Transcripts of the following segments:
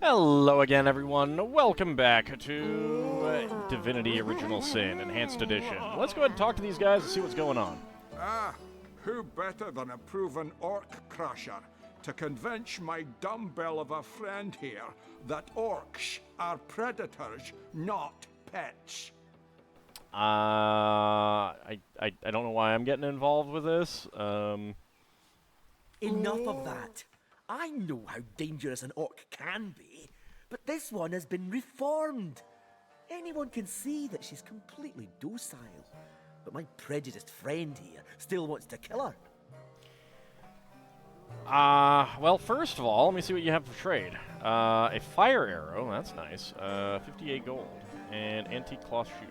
Hello again, everyone. Welcome back to Divinity Original Sin Enhanced Edition. Let's go ahead and talk to these guys and see what's going on. Who better than a proven orc crusher to convince my dumbbell of a friend here that orcs are predators, not pets? I don't know why I'm getting involved with this. Enough of that. I know how dangerous an orc can be, but this one has been reformed. Anyone can see that she's completely docile, but my prejudiced friend here still wants to kill her. Well, first of all, let me see what you have for trade. A fire arrow, that's nice. 58 gold. And antique cloth shoes.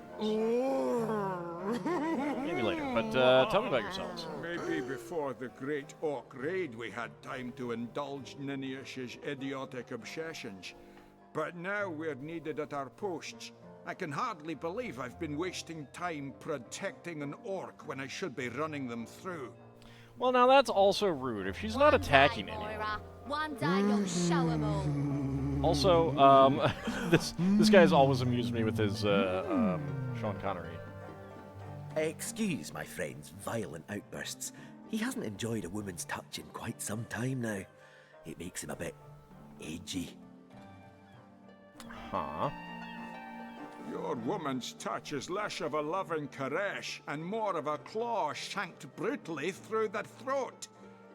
Maybe later, but tell me about yourselves. Maybe before the great orc raid we had time to indulge Ninius's idiotic obsessions. But now we're needed at our posts. I can hardly believe I've been wasting time protecting an orc when I should be running them through. Well, now that's also rude. If she's not attacking anyone. One day you'll show 'em all. Also, this guy's always amused me with his Sean Connery. Excuse my friend's violent outbursts. He hasn't enjoyed a woman's touch in quite some time now. It makes him a bit edgy. Huh? Your woman's touch is less of a loving caress and more of a claw shanked brutally through the throat.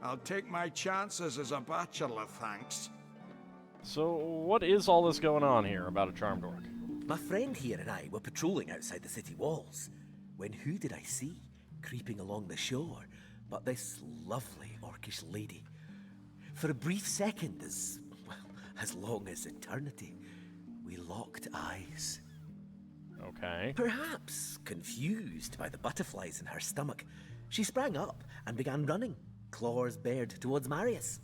I'll take my chances as a bachelor, thanks. So, what is all this going on here about a charmed orc? My friend here and I were patrolling outside the city walls, when who did I see creeping along the shore but this lovely orcish lady? For a brief second, as long as eternity, we locked eyes. Okay. Perhaps confused by the butterflies in her stomach, she sprang up and began running, claws bared towards Marius.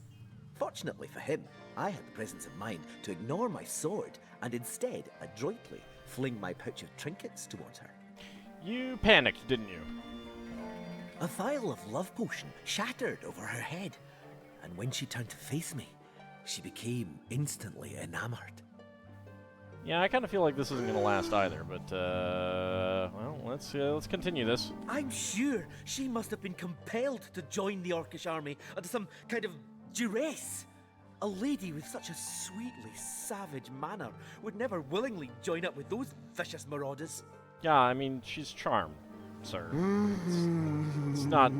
Fortunately for him, I had the presence of mind to ignore my sword and instead adroitly fling my pouch of trinkets towards her. You panicked, didn't you? A vial of love potion shattered over her head, and when she turned to face me, she became instantly enamored. Yeah, I kind of feel like this isn't going to last either, but, well, let's continue this. I'm sure she must have been compelled to join the Orcish army under some kind of duress. A lady with such a sweetly savage manner would never willingly join up with those vicious marauders. Yeah, I mean, she's charmed, sir. It's not...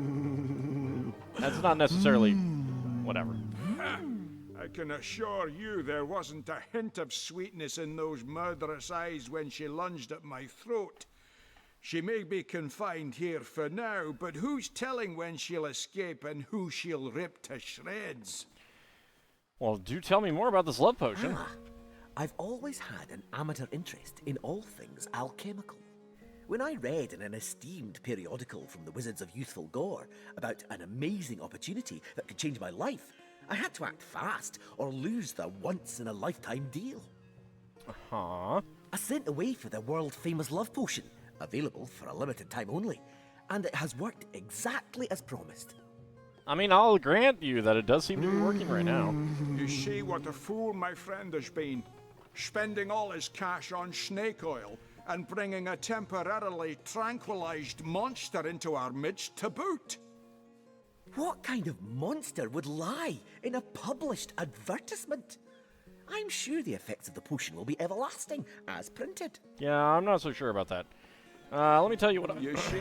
That's not necessarily... whatever. I can assure you there wasn't a hint of sweetness in those murderous eyes when she lunged at my throat. She may be confined here for now, but who's telling when she'll escape and who she'll rip to shreds? Well, do tell me more about this love potion. I've always had an amateur interest in all things alchemical. When I read in an esteemed periodical from the Wizards of Youthful Gore about an amazing opportunity that could change my life, I had to act fast or lose the once-in-a-lifetime deal. Huh? I sent away for the world-famous love potion, available for a limited time only, and it has worked exactly as promised. I mean, I'll grant you that it does seem to be working right now. You see what a fool my friend has been, spending all his cash on snake oil and bringing a temporarily tranquilized monster into our midst to boot. What kind of monster would lie in a published advertisement? I'm sure the effects of the potion will be everlasting, as printed. Yeah, I'm not so sure about that. Let me tell you what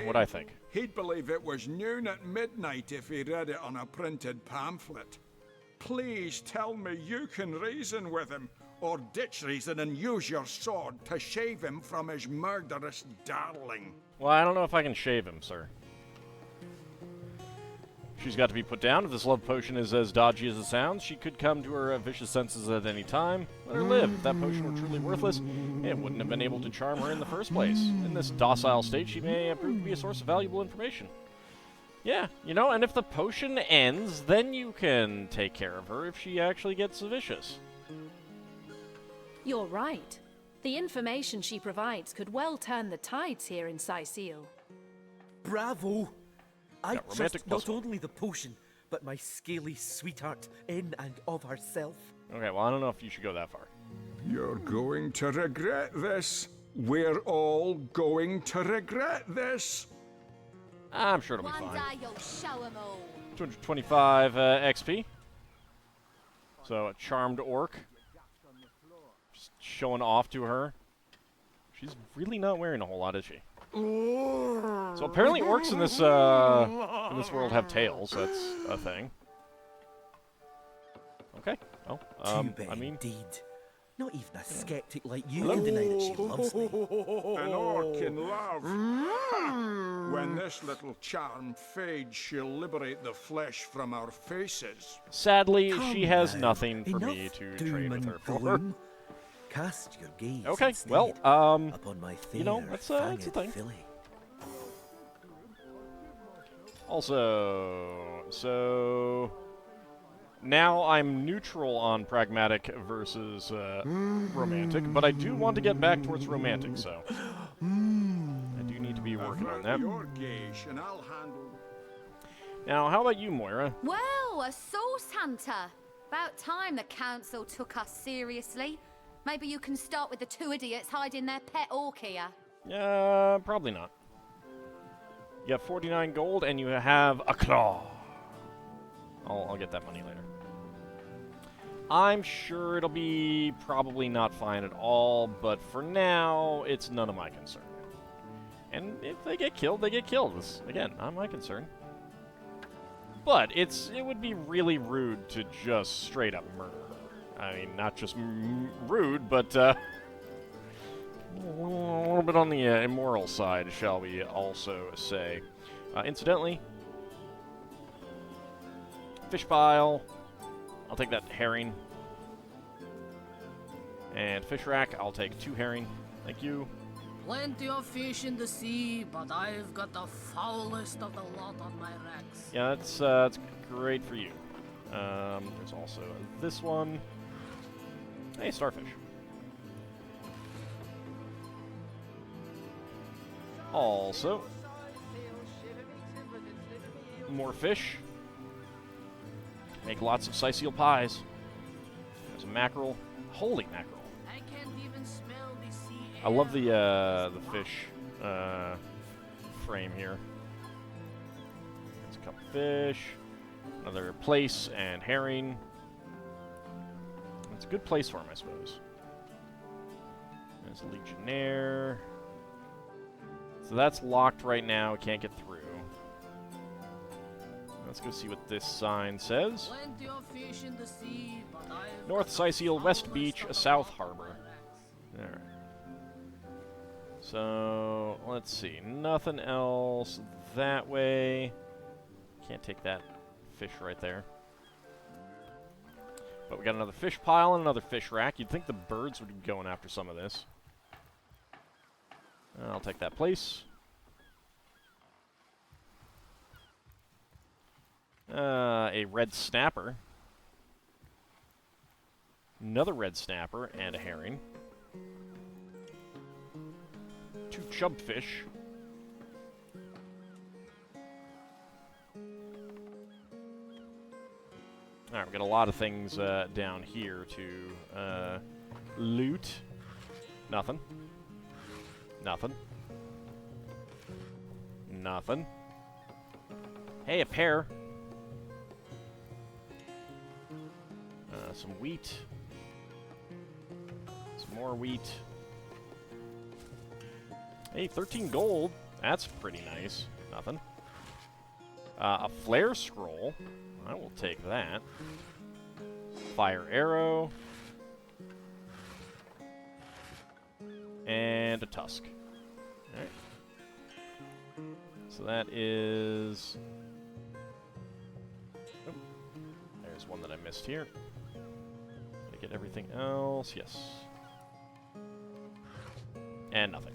what I think. He'd believe it was noon at midnight if he read it on a printed pamphlet. Please tell me you can reason with him, or ditch reason and use your sword to shave him from his murderous darling. Well, I don't know if I can shave him, sir. She's got to be put down. If this love potion is as dodgy as it sounds, she could come to her vicious senses at any time. Let her live. If that potion were truly worthless, it wouldn't have been able to charm her in the first place. In this docile state, she may prove to be a source of valuable information. Yeah, you know, and if the potion ends, then you can take care of her if she actually gets vicious. You're right. The information she provides could well turn the tides here in Sicile. Bravo! I romantic trust not puzzle. only the potion, but my scaly sweetheart in and of herself. Okay, well, I don't know if you should go that far. You're going to regret this. We're all going to regret this. I'm sure it'll be One fine. day you'll show 'em all. 225 XP. So, a charmed orc. Just showing off to her. She's really not wearing a whole lot, is she? So apparently orcs in this world have tails. That's a thing. Okay. Oh, Too bad I mean, indeed. Not even a skeptic like you can deny that she loves me. An orc in love. When this little charm fades, she'll liberate the flesh from our faces. sadly, Come she has now, nothing for me enough to doom trade with her and for. gloom. Cast your gaze Okay, instead well, upon my fair, you know, that's a fanged thing. filly. Also, so now I'm neutral on pragmatic versus romantic, but I do want to get back towards romantic, so I do need to be working on that. Your gaze, and I'll handle. Now, how about you, Moira? Well, a source hunter. About time the council took us seriously. Maybe you can start with the two idiots hiding their pet orc here. Probably not. You have 49 gold, and you have a claw. I'll get that money later. I'm sure it'll be probably not fine at all, but for now, it's none of my concern. And if they get killed, they get killed. It's, again, not my concern. But it would be really rude to just straight up murder her. I mean, not just rude, but a little bit on the immoral side, shall we also say. Incidentally, fish pile. I'll take that herring. And fish rack, I'll take 2 herring. Thank you. Plenty of fish in the sea, but I've got the foulest of the lot on my racks. Yeah, that's great for you. There's also this one. Hey, starfish. Also, more fish. Make lots of sisal pies. There's a mackerel. Holy mackerel. I can't even smell the sea air. I love the fish frame here. There's a couple fish. Another place and herring. It's a good place for him, I suppose. There's a legionnaire. So that's locked right now. Can't get through. Let's go see what this sign says. Plenty of fish in the sea, but I've North got the Sicil, West foulest Beach, of the South lot on my Harbor. racks. Alright. So, let's see. Nothing else that way. Can't take that fish right there. But we got another fish pile and another fish rack. You'd think the birds would be going after some of this. I'll take that place. A red snapper. Another red snapper and a herring. 2 chubfish. Alright, we've got a lot of things down here to loot. Nothing. Nothing. Nothing. Hey, a pear. Some wheat. Some more wheat. Hey, 13 gold. That's pretty nice. Nothing. A flare scroll. I will take that. Fire arrow. And a tusk. Alright. So that is... Oh, there's one that I missed here. Did I get everything else? Yes. And nothing.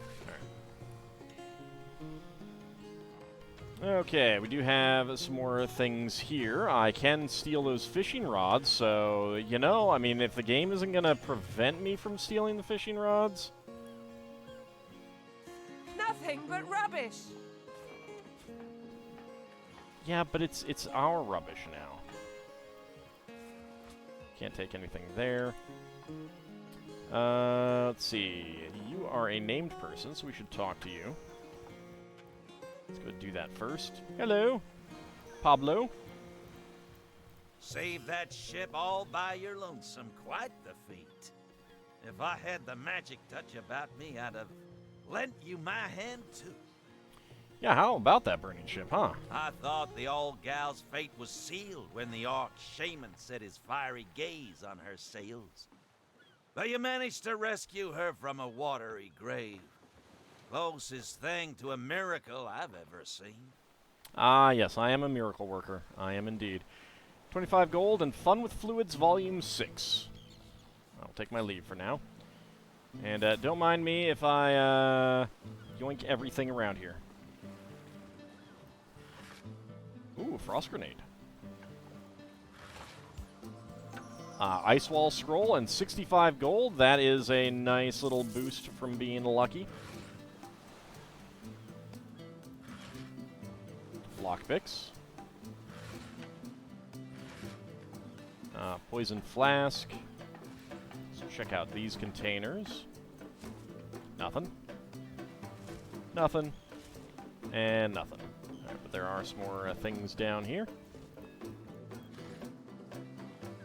Alright. Okay, we do have some more things here. I can steal those fishing rods, so, you know, I mean, if the game isn't going to prevent me from stealing the fishing rods... Nothing but rubbish. Yeah, but it's our rubbish now. Can't take anything there. Let's see. You are a named person, so we should talk to you. Let's go do that first. Hello, Pablo. Save that ship all by your lonesome. Quite the feat. If I had the magic touch about me, I'd have lent you my hand too. Yeah, how about that burning ship, huh? I thought the old gal's fate was sealed when the Orc shaman set his fiery gaze on her sails. But you managed to rescue her from a watery grave. Closest thing to a miracle I've ever seen. Ah, yes, I am a miracle worker. I am indeed. 25 gold and Fun with Fluids Volume 6. I'll take my leave for now. And don't mind me if I yoink everything around here. Ooh, Frost Grenade. Ice Wall Scroll and 65 gold. That is a nice little boost from being lucky. Lockpicks. Poison Flask. Let's check out these containers. Nothing. Nothing. And nothing. Alright, but there are some more things down here.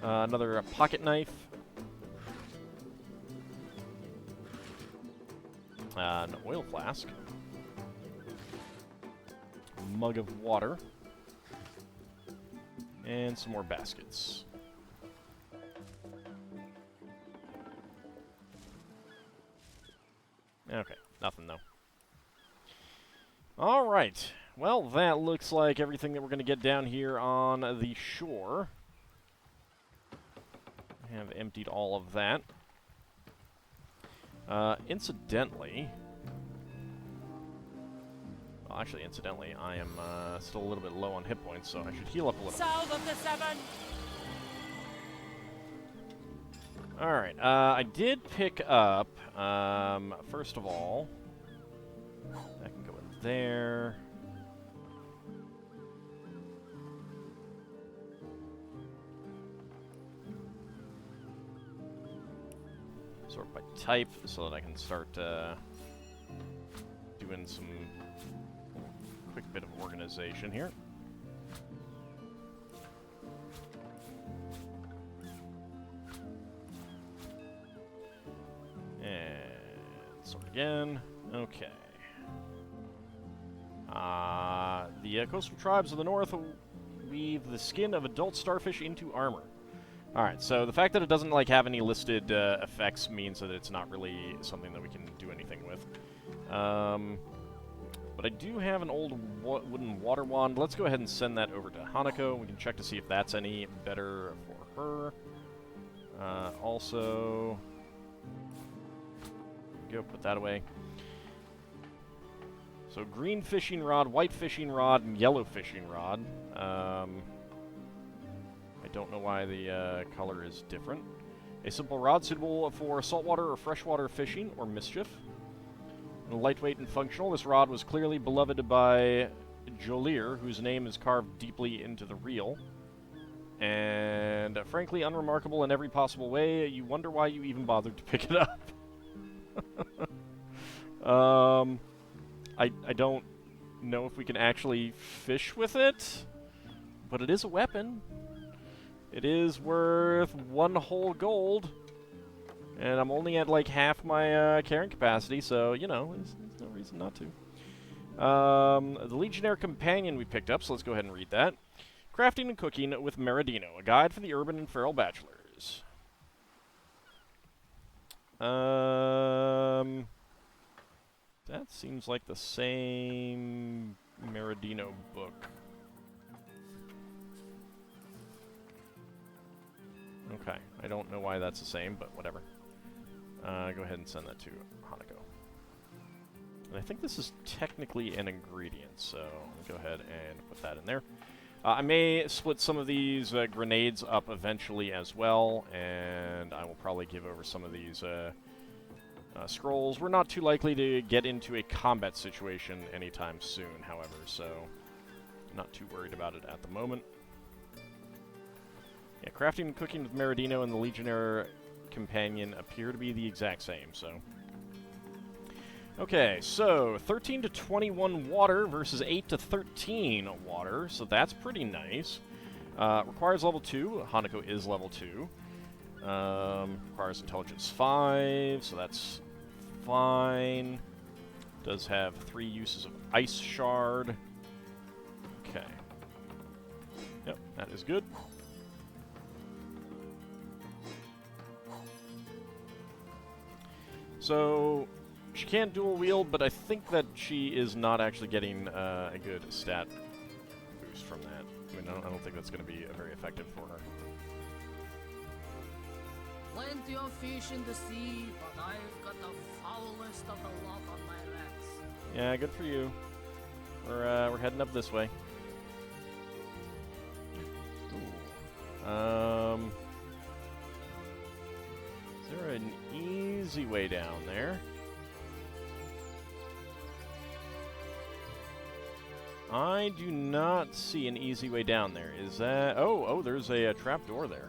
Another pocket knife. An oil flask. Mug of water. And some more baskets. Okay, nothing though. Alright, well that looks like everything that we're going to get down here on the shore. I have emptied all of that. Incidentally... Well, actually, incidentally, I am still a little bit low on hit points, so I should heal up a little. South of the Seven! Alright, I did pick up, first of all, that can go in there. Sort by type, so that I can start doing some quick bit of organization here. And sort again. Okay. The coastal tribes of the north weave the skin of adult starfish into armor. Alright, so the fact that it doesn't like have any listed effects means that it's not really something that we can do anything with. But I do have an old wooden water wand. Let's go ahead and send that over to Hanako. We can check to see if that's any better for her. Also... Go put that away. So green fishing rod, white fishing rod, and yellow fishing rod. I don't know why the color is different. A simple rod suitable for saltwater or freshwater fishing or mischief. And lightweight and functional, this rod was clearly beloved by Jolier, whose name is carved deeply into the reel. And frankly unremarkable in every possible way. You wonder why you even bothered to pick it up. I don't know if we can actually fish with it, but it is a weapon. It is worth 1 whole gold, and I'm only at like half my carrying capacity, so, you know, there's no reason not to. The Legionnaire Companion we picked up, so let's go ahead and read that. Crafting and Cooking with Meridino, a guide for the urban and feral bachelors. That seems like the same Meridino book. Okay, I don't know why that's the same, but whatever. Go ahead and send that to Hanako. And I think this is technically an ingredient, so I'll go ahead and put that in there. I may split some of these grenades up eventually as well, and I will probably give over some of these scrolls. We're not too likely to get into a combat situation anytime soon, however, so I'm not too worried about it at the moment. Yeah, crafting and cooking with Meridino and the Legionnaire companion appear to be the exact same, so... Okay, so 13 to 21 water versus 8 to 13 water, so that's pretty nice. Requires level 2. Hanako is level 2. Requires intelligence 5, so that's fine. Does have 3 uses of Ice Shard. Okay. Yep, that is good. So, she can't dual wield, but I think that she is not actually getting a good stat boost from that. I mean, I don't think that's going to be very effective for her. Plenty of fish in the sea, but I've got the foulest of the lot on my legs. Yeah, good for you. We're heading up this way. Ooh. Is there an easy way down there? I do not see an easy way down there. Is that... Oh, there's a trap door there.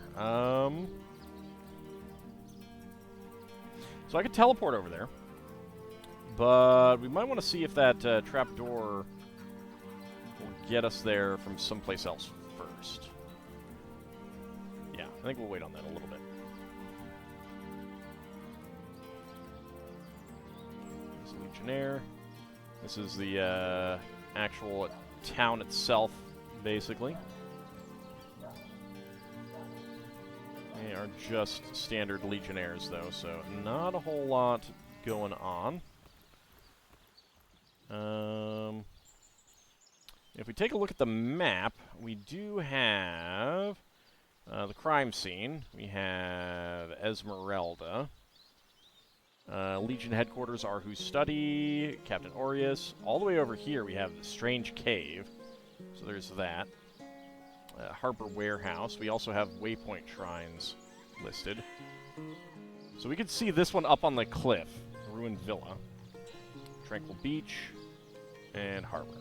So I could teleport over there. But we might want to see if that trap door will get us there from someplace else first. Yeah, I think we'll wait on that a little bit. There's a Legionnaire. This is the actual town itself, basically. They are just standard Legionnaires, though, so not a whole lot going on. If we take a look at the map, we do have the crime scene. We have Esmeralda. Legion headquarters are Who's Study, Captain Aureus. All the way over here we have the Strange Cave. So there's that. Harbor Warehouse. We also have Waypoint Shrines listed. So we could see this one up on the cliff. Ruined Villa. Tranquil Beach. And Harbor.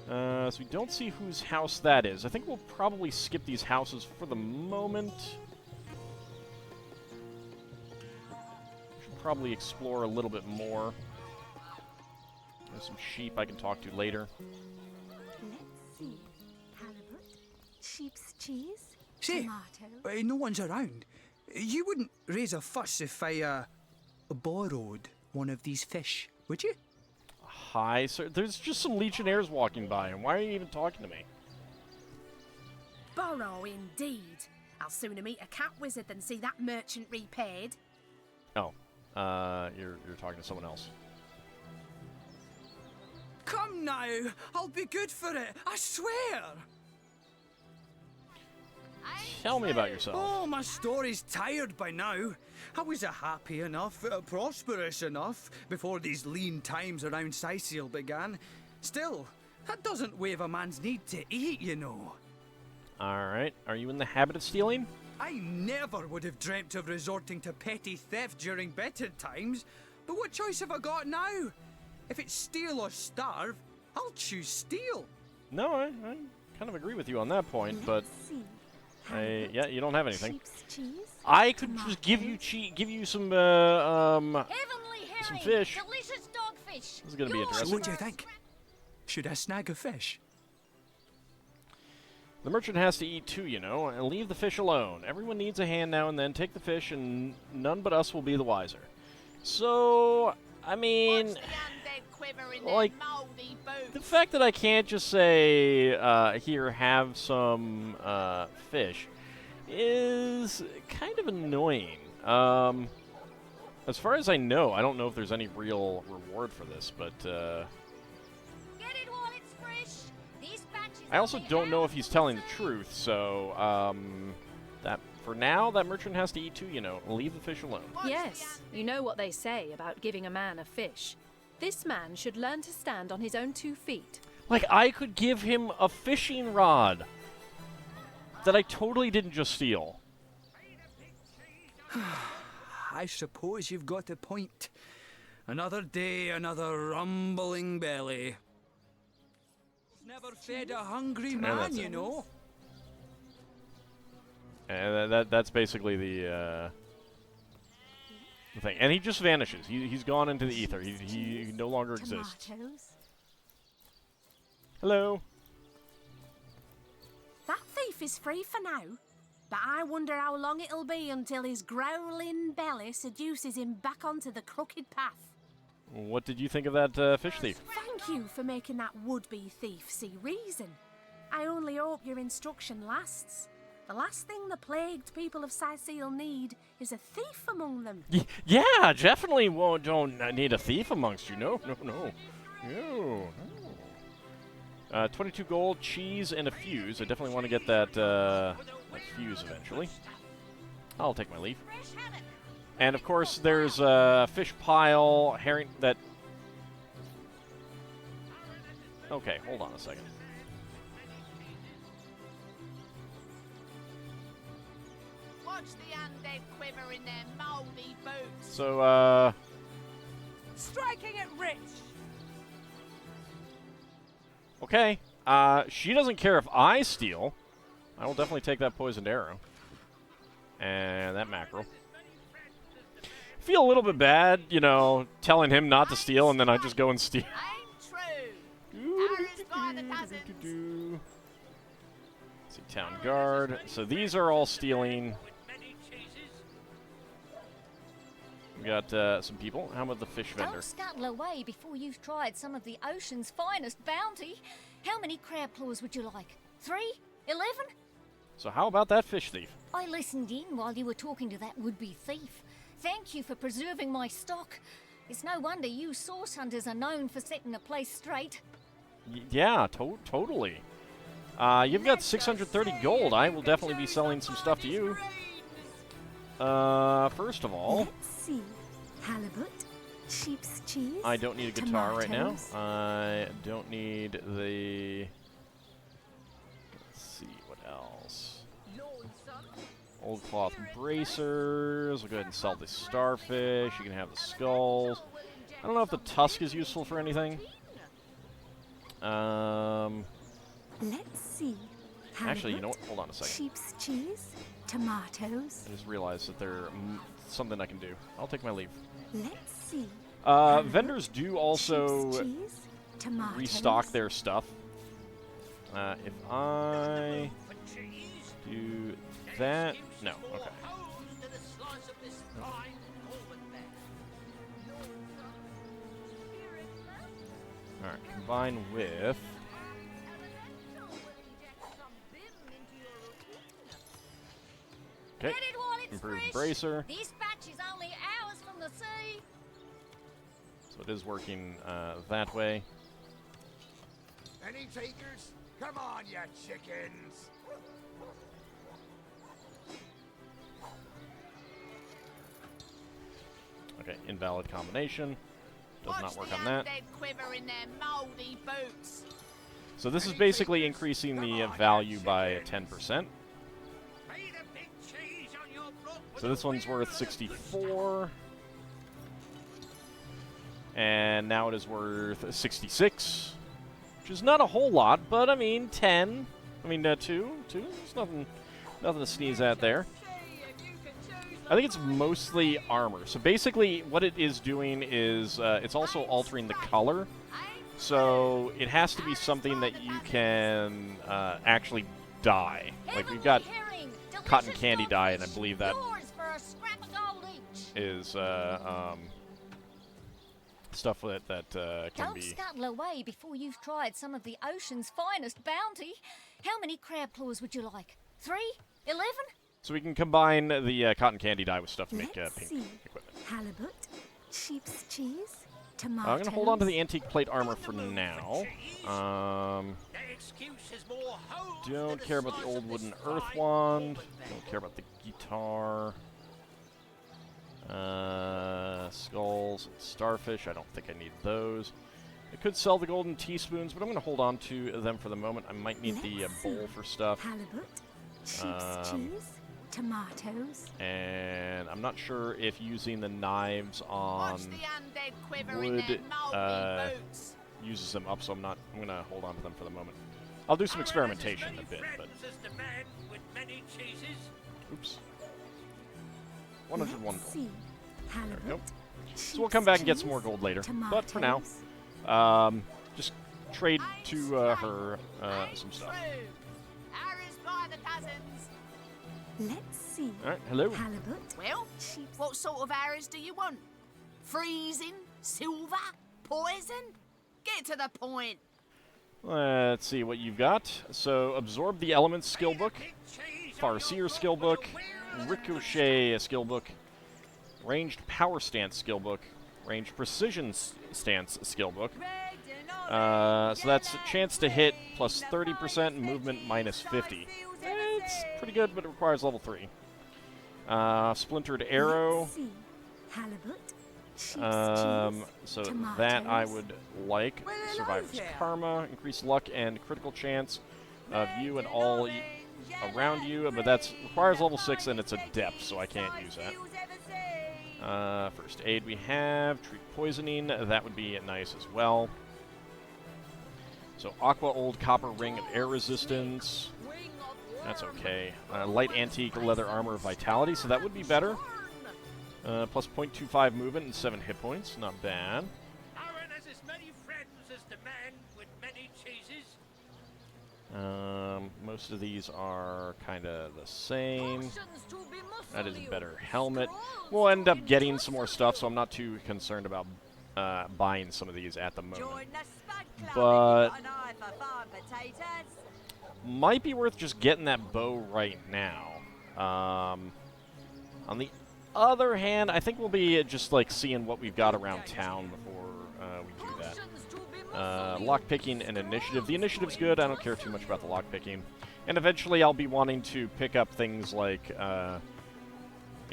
So we don't see whose house that is. I think we'll probably skip these houses for the moment. Should probably explore a little bit more. There's some sheep I can talk to later. Let's see. Halibut, sheep's cheese, Say, tomato. no one's around. You wouldn't raise a fuss if I, borrowed one of these fish, would you? Hi, sir. There's just some Legionnaires walking by, and why are you even talking to me? Borrow, indeed. I'll sooner meet a cat wizard than see that merchant repaid. Oh, you're talking to someone else. Come now, I'll be good for it, I swear! Tell me about yourself. Oh, my story's tired by now. I was happy enough, prosperous enough, before these lean times around Sicil began. Still, that doesn't waive a man's need to eat, you know. Alright, are you in the habit of stealing? I never would have dreamt of resorting to petty theft during better times, but what choice have I got now? If it's steal or starve, I'll choose steal. No, I kind of agree with you on that point, but... yeah, you don't have anything. I could just give you some Heavenly some herring, fish. delicious dogfish. This is gonna be So interesting. what do you think? Should I snag a fish? The merchant has to eat too, you know, and leave the fish alone. Everyone needs a hand now and then. Take the fish, and none but us will be the wiser. So, I mean, like, the fact that I can't just say, here, have some fish, is kind of annoying. As far as I know, I don't know if there's any real reward for this, but, Get it while it's fresh. These batches I also only don't know if have he's telling the truth, so, that for now, that merchant has to eat too, you know. Leave the fish alone. Yes, you know what they say about giving a man a fish. This man should learn to stand on his own 2 feet. Like, I could give him a fishing rod that I totally didn't just steal. I suppose you've got a point. Another day, another rumbling belly. Never fed a hungry man, you know. And that's basically the thing. And he just vanishes. He's gone into the ether. He no longer exists. Hello. That thief is free for now, but I wonder how long it'll be until his growling belly seduces him back onto the crooked path. What did you think of that fish thief? Thank you for making that would-be thief see reason. I only hope your instruction lasts. The last thing the plagued people of Sicil need is a thief among them. Yeah, definitely don't need a thief amongst you. No. 22 gold, cheese, and a fuse. I definitely want to get that fuse eventually. I'll take my leave. And of course, there's a fish pile, herring that... Okay, hold on a second. Watch the undead quiver in their moldy boots. So, Striking it rich. okay. She doesn't care if I steal. I will definitely take that poisoned arrow. And that mackerel. Feel a little bit bad, you know, telling him not to steal, and then I just go and steal. See, town guard. So these are all stealing. We got some people. How about the fish vendor? Don't scuttle away before you've tried some of the ocean's finest bounty. How many crab claws would you like? 3? 11? So how about that fish thief? I listened in while you were talking to that would-be thief. Thank you for preserving my stock. It's no wonder you source hunters are known for setting a place straight. Yeah, totally. You've got 630 gold. I will definitely be selling some stuff to you. First of all... Let's see. Halibut, sheep's cheese, I don't need a guitar right now. tomatoes. I don't need the... Let's see, what else? Old cloth bracers. We'll go ahead and sell the starfish. You can have the skulls. I don't know if the tusk is useful for anything. Let's see. Actually, you know what? Halibut, Hold on a second. sheep's cheese, tomatoes. I just realized that there's something I can do. I'll take my leave. Let's see. Vendors do also Sheep's cheese, tomatoes. restock their stuff. If I do that... No, okay. Alright, combine with... Okay, improved bracer. This batch is only hours from the sea. So it is working that way. Any takers? Come on, you chickens! Okay, invalid combination. Does not work on that. Quiver in their moldy boots. So this is basically increasing the value by 10%. So this one's worth 64. And now it is worth 66. Which is not a whole lot, but I mean 10. I mean 2. It's nothing to sneeze at there. I think it's mostly armor. So basically what it is doing is it's also altering the color. So it has to be something that you can actually dye. Like we've got cotton candy dye, and I believe that is stuff that can be... Don't scuttle away before you've tried some of the ocean's finest bounty. How many crab claws would you like? 3? 11? So we can combine the cotton candy dye with stuff to make Let's pink see. equipment. Halibut, sheep's cheese, tomatoes. I'm going to hold on to the antique plate armor for now. Don't care about the old wooden earth wand. Don't care about the guitar. Skulls and starfish. I don't think I need those. I could sell the golden teaspoons, but I'm going to hold on to them for the moment. I might need the bowl for stuff. Halibut, sheep's cheese, tomatoes. And I'm not sure if using the knives on Watch the undead quiver in their would moldy boots. uses them up, so I'm gonna hold on to them for the moment. I'll do some experimentation a bit, but... Oops. 101 gold. See. Halibut. Nope. So we'll come back and get some more gold later. But for now, just trade to her some stuff. Let's see. Alright, hello. Halibut. Well, what sort of arrows do you want? Freezing? Silver? Poison? Get to the point. Let's see what you've got. So, Absorb the Elements skill book, Farseer skill book, Ricochet skill book, Ranged Power Stance skill book, Ranged Precision Stance skill book. So that's a chance to hit plus 30%, movement minus 50. It's pretty good, but it requires level 3. Splintered Arrow. Halibut. So that I would like. Survivor's Karma, increased luck and critical chance of you and all around you, but that requires level 6 and it's a depth, so I can't use that. First aid we have, treat poisoning, that would be nice as well. So Aqua Old Copper Ring of Air Resistance, that's okay. Light Antique Leather Armor of Vitality, so that would be better. Plus 0.25 movement and 7 hit points, not bad. Aaron has as many friends as the man with many cheeses. Most of these are kind of the same. That is a better helmet. We'll end up getting some more stuff, so I'm not too concerned about buying some of these at the moment. But might be worth just getting that bow right now. On the other hand, I think we'll be just like seeing what we've got around town before we do that. Lockpicking and initiative. The initiative's good. I don't care too much about the lockpicking. And eventually I'll be wanting to pick up things like, you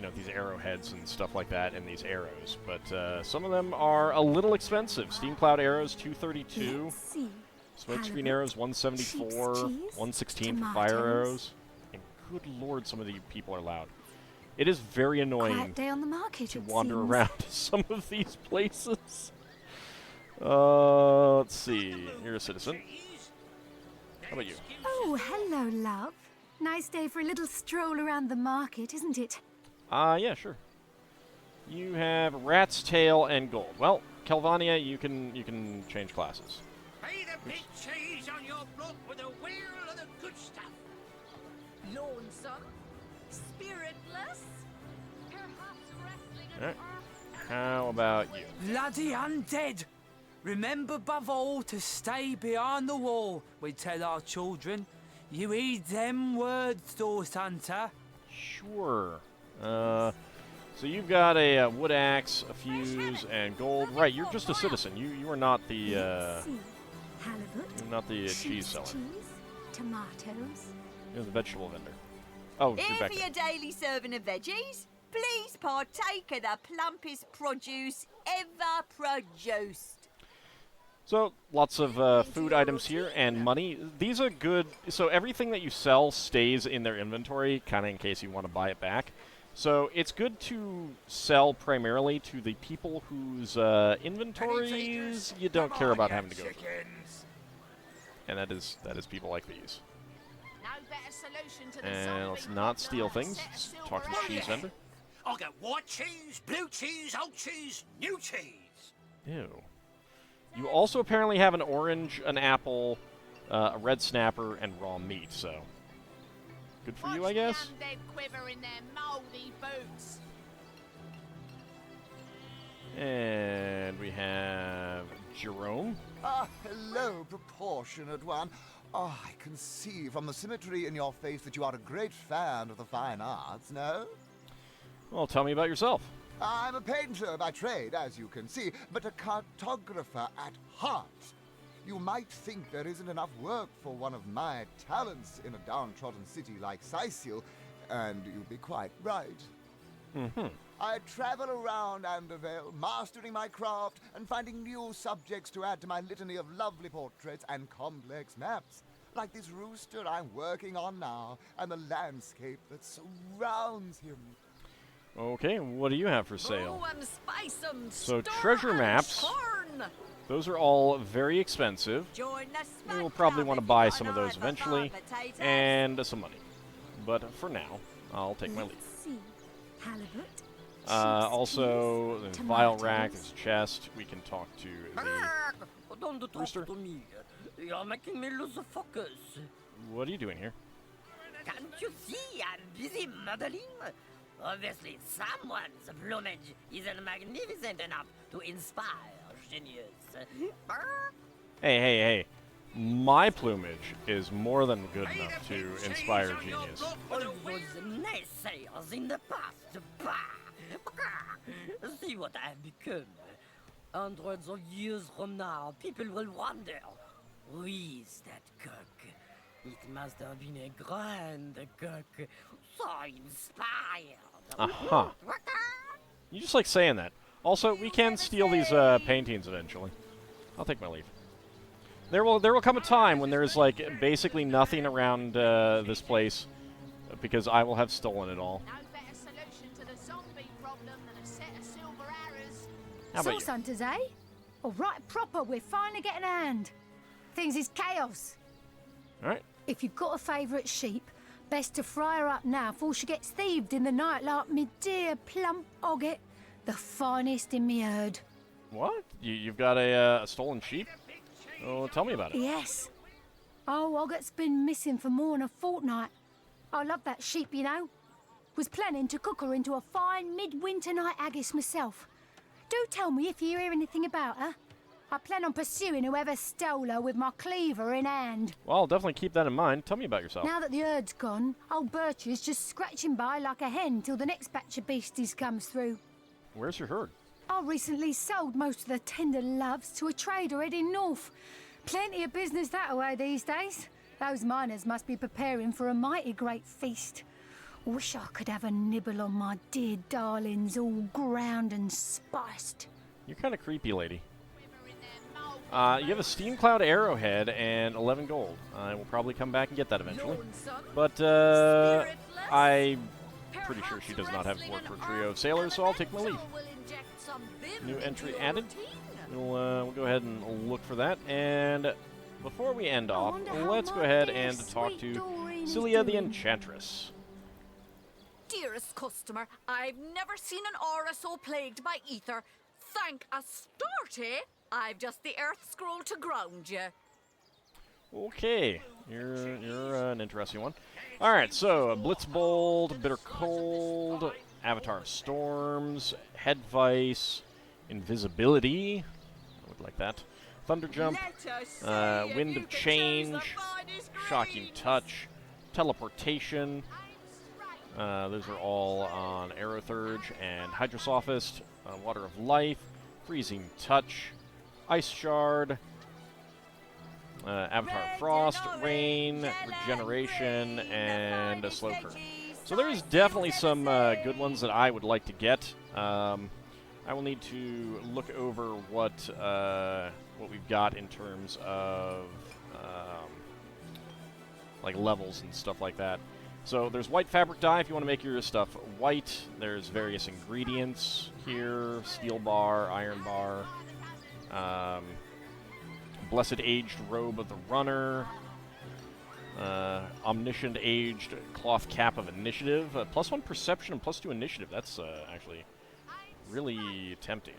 know, these arrowheads and stuff like that and these arrows. But some of them are a little expensive. Steam Cloud arrows, 232. Smokescreen arrows, 174. 116 for fire arrows. And good lord, some of the people are loud. It is very annoying Day on the market, to wander around some of these places. Let's see. You're a citizen. How about you? Oh, hello, love. Nice day for a little stroll around the market, isn't it? Yeah, sure. You have Rat's Tail and Gold. Well, Kelvania, you can change classes. Pay the big cheese on your block with a wheel of the good stuff. Lonesome? Spiritless? Alright. How about you? Bloody undead! Remember above all to stay behind the wall, we tell our children. You heed them words, Dorse Hunter. Sure. So you've got a wood axe, a fuse, and gold. Right, you're just a citizen. You are not the you're not the cheese seller. Tomatoes. You're the vegetable vendor. Oh, you're back for there. your daily serving of veggies, please partake of the plumpest produce ever produced. So, lots of food items here and money. These are good. So, everything that you sell stays in their inventory, kind of in case you want to buy it back. So, it's good to sell primarily to the people whose inventories you don't care about having to go through. And that is people like these. And let's not steal things. Let's talk to the cheese vendor. I'll get white cheese, blue cheese, old cheese, new cheese. Ew. You also apparently have an orange, an apple, a red snapper, and raw meat, so good for you, I guess. Quiver in their moldy boots. And we have Jerome. Ah, hello, proportionate one. Oh, I can see from the symmetry in your face that you are a great fan of the fine arts, no? Well, tell me about yourself. I'm a painter by trade, as you can see, but a cartographer at heart. You might think there isn't enough work for one of my talents in a downtrodden city like Sicil, and you'd be quite right. Mm-hmm. I travel around Andervale, mastering my craft and finding new subjects to add to my litany of lovely portraits and complex maps, like this rooster I'm working on now, and the landscape that surrounds him. Okay, what do you have for sale? Oh, spice 'em, So stir treasure and maps. churn. Those are all very expensive. Join the We will Spud probably Club want to if buy you've got some of an eye those for eventually, fried potatoes. and some money. But for now, I'll take my leave. See, halibut. Also, there's vial rack, there's chest. We can talk to the Don't talk rooster. to me. You're making me lose focus. What are you doing here? Can't you see I'm busy modeling? Obviously, someone's plumage isn't magnificent enough to inspire genius. Hey. My plumage is more than good enough to inspire genius. All those naysayers in the past. Bah! See what I've become. Hundreds of years from now, people will wonder, who is that cook? It must have been a grand cook, so inspired. Aha. You just like saying that. Also, we can steal these paintings eventually. I'll take my leave. There will come a time when there's like basically nothing around this place because I will have stolen it all. No better solution to the zombie problem than a set of silver arrows. How about Source you? hunters, eh? All right, proper. We're finally getting a hand. Things is chaos. All right. If you've got a favourite sheep, best to fry her up now before she gets thieved in the night like me dear plump Ogget, the finest in me herd. What? You've got a stolen sheep? Oh, tell me about it. Yes. Oh, Ogget's been missing for more than a fortnight. I love that sheep, you know. Was planning to cook her into a fine midwinter night haggis myself. Do tell me if you hear anything about her. I plan on pursuing whoever stole her with my cleaver in hand. Well, I'll definitely keep that in mind. Tell me about yourself. Now that the herd's gone, old Birchie's just scratching by like a hen till the next batch of beasties comes through. Where's your herd? I recently sold most of the tender loves to a trader heading north. Plenty of business that way these days. Those miners must be preparing for a mighty great feast. Wish I could have a nibble on my dear darlings, all ground and spiced. You're kind of creepy, lady. You have a Steam Cloud arrowhead and 11 gold. I will probably come back and get that eventually. But I'm pretty sure she does not have work for a trio of sailors, so I'll take my leave. New entry added. We'll go ahead and look for that. And before we end off, let's go ahead and talk to Celia the Enchantress. Dearest customer, I've never seen an aura so plagued by ether. Thank Astarte, I've just the earth scroll to ground you. Okay, you're an interesting one. All right, so Blitzbolt, Bitter Cold, Avatar of Storms, Head Vice, Invisibility. I would like that. Thunder Jump, Wind of Change, Shocking Touch, Teleportation. Those are all on Aerothurge and Hydrosophist. Water of Life, Freezing Touch, Ice Shard, Avatar of Frost, Rain, Regeneration, and a Slow Current. So there's definitely some good ones that I would like to get. I will need to look over what we've got in terms of like levels and stuff like that. So there's white fabric dye if you want to make your stuff white. There's various ingredients here: steel bar, iron bar, blessed aged robe of the runner, omniscient aged cloth cap of initiative, +1 perception and +2 initiative. That's actually really tempting.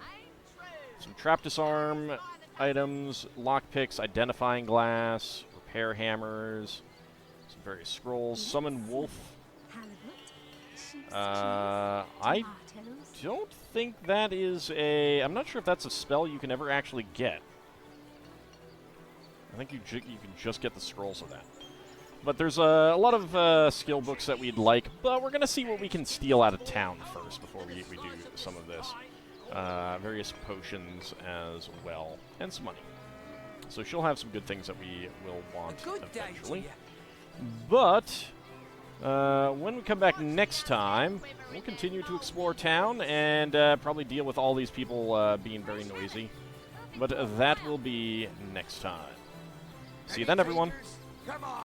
Some trap disarm items, lockpicks, identifying glass, repair hammers, some various scrolls, summon wolf. I don't think that is a... I'm not sure if that's a spell you can ever actually get. I think you can just get the scrolls of that. But there's a lot of skill books that we'd like, but we're going to see what we can steal out of town first before we do some of this. Various potions as well, and some money. So she'll have some good things that we will want eventually. But when we come back next time, we'll continue to explore town and probably deal with all these people being very noisy. But that will be next time. See you then, everyone.